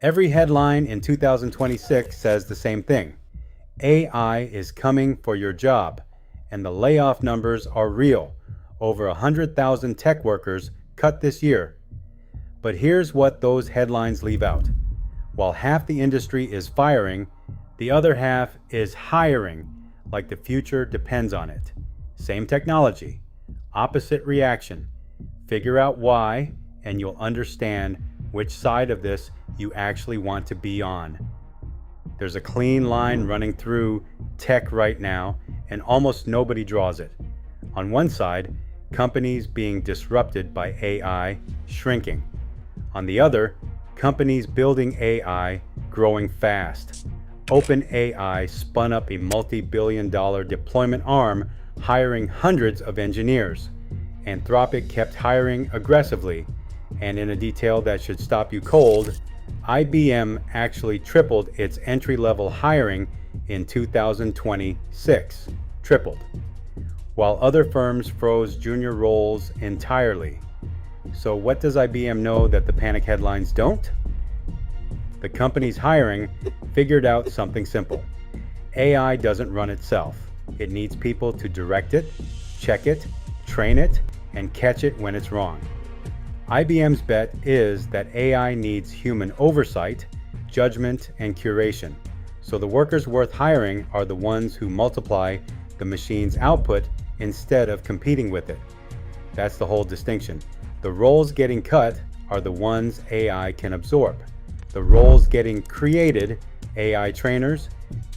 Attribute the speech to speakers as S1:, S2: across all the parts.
S1: Every headline in 2026 says the same thing. AI is coming for your job, and the layoff numbers are real. Over 100,000 tech workers cut this year. But here's what those headlines leave out. While half the industry is firing, the other half is hiring, like the future depends on it. Same technology, opposite reaction. Figure out why, and you'll understand which side of this you actually want to be on. There's a clean line running through tech right now, and almost nobody draws it. On one side, companies being disrupted by AI shrinking. On the other, companies building AI growing fast. OpenAI spun up a multi-billion-dollar deployment arm, hiring hundreds of engineers. Anthropic kept hiring aggressively, and in a detail that should stop you cold, IBM actually tripled its entry-level hiring in 2026. Tripled. While other firms froze junior roles entirely. So what does IBM know that the panic headlines don't? The company's hiring figured out something simple. AI doesn't run itself. It needs people to direct it, check it, train it, and catch it when it's wrong. IBM's bet is that AI needs human oversight, judgment, and curation. So the workers worth hiring are the ones who multiply the machine's output instead of competing with it. That's the whole distinction. The roles getting cut are the ones AI can absorb. The roles getting created, AI trainers,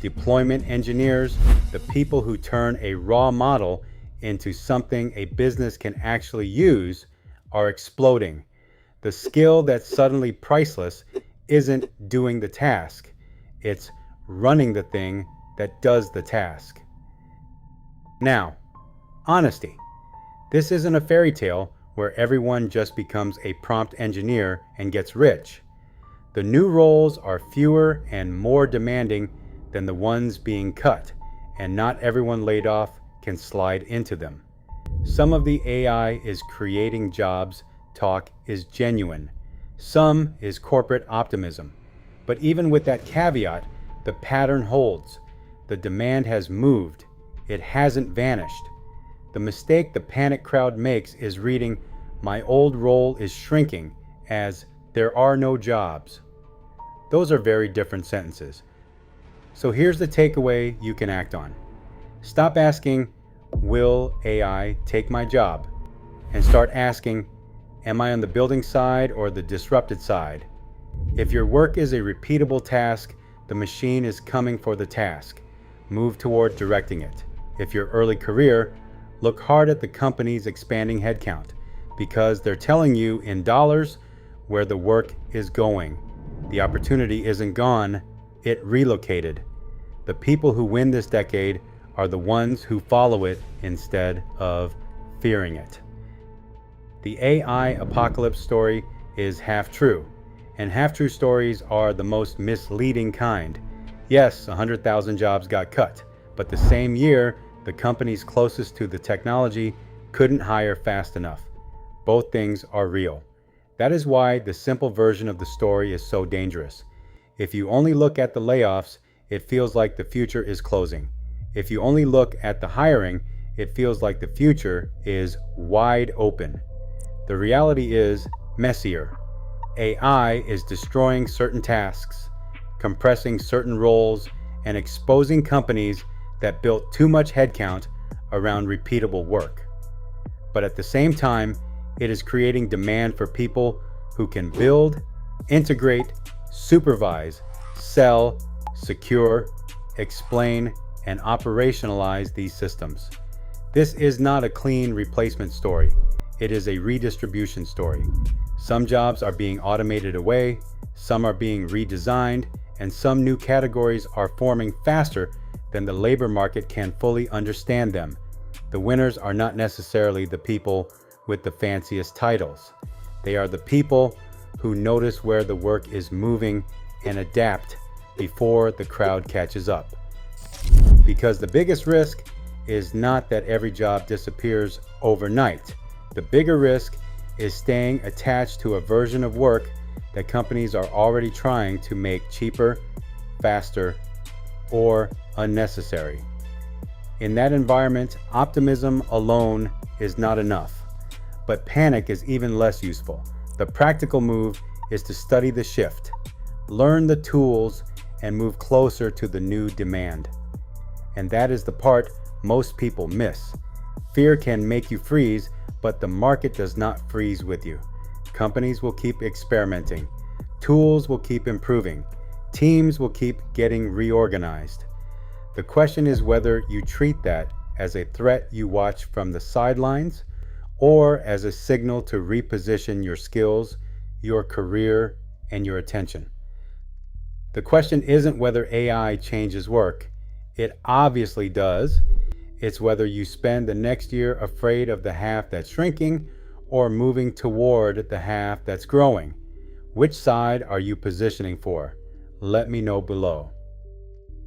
S1: deployment engineers, the people who turn a raw model into something a business can actually use, are exploding. The skill that's suddenly priceless isn't doing the task. It's running the thing that does the task. Now, honesty. This isn't a fairy tale where everyone just becomes a prompt engineer and gets rich. The new roles are fewer and more demanding than the ones being cut, and not everyone laid off can slide into them. Some of the AI is creating jobs talk is genuine. Some is corporate optimism. But even with that caveat, the pattern holds. The demand has moved. It hasn't vanished. The mistake the panic crowd makes is reading, "My old role is shrinking," as "there are no jobs." Those are very different sentences. So here's the takeaway you can act on. Stop asking, "Will AI take my job?" and start asking, "Am I on the building side or the disrupted side?" If your work is a repeatable task, the machine is coming for the task. Move toward directing it. If you're early career, look hard at the company's expanding headcount, because they're telling you in dollars where the work is going. The opportunity isn't gone, it relocated. The people who win this decade are the ones who follow it instead of fearing it. The AI apocalypse story is half true, and half-true stories are the most misleading kind. Yes, 100,000 jobs got cut, but the same year, the companies closest to the technology couldn't hire fast enough. Both things are real. That is why the simple version of the story is so dangerous. If you only look at the layoffs, it feels like the future is closing. If you only look at the hiring, it feels like the future is wide open. The reality is messier. AI is destroying certain tasks, compressing certain roles, and exposing companies that built too much headcount around repeatable work. But at the same time, it is creating demand for people who can build, integrate, supervise, sell, secure, explain, and operationalize these systems. This is not a clean replacement story. It is a redistribution story. Some jobs are being automated away, some are being redesigned, and some new categories are forming faster than the labor market can fully understand them. The winners are not necessarily the people with the fanciest titles. They are the people who notice where the work is moving and adapt before the crowd catches up. Because the biggest risk is not that every job disappears overnight. The bigger risk is staying attached to a version of work that companies are already trying to make cheaper, faster, or unnecessary. In that environment, optimism alone is not enough, but panic is even less useful. The practical move is to study the shift, learn the tools, and move closer to the new demand. And that is the part most people miss. Fear can make you freeze, but the market does not freeze with you. Companies will keep experimenting. Tools will keep improving. Teams will keep getting reorganized. The question is whether you treat that as a threat you watch from the sidelines or as a signal to reposition your skills, your career, and your attention. The question isn't whether AI changes work. It obviously does. It's whether you spend the next year afraid of the half that's shrinking or moving toward the half that's growing. Which side are you positioning for? Let me know below.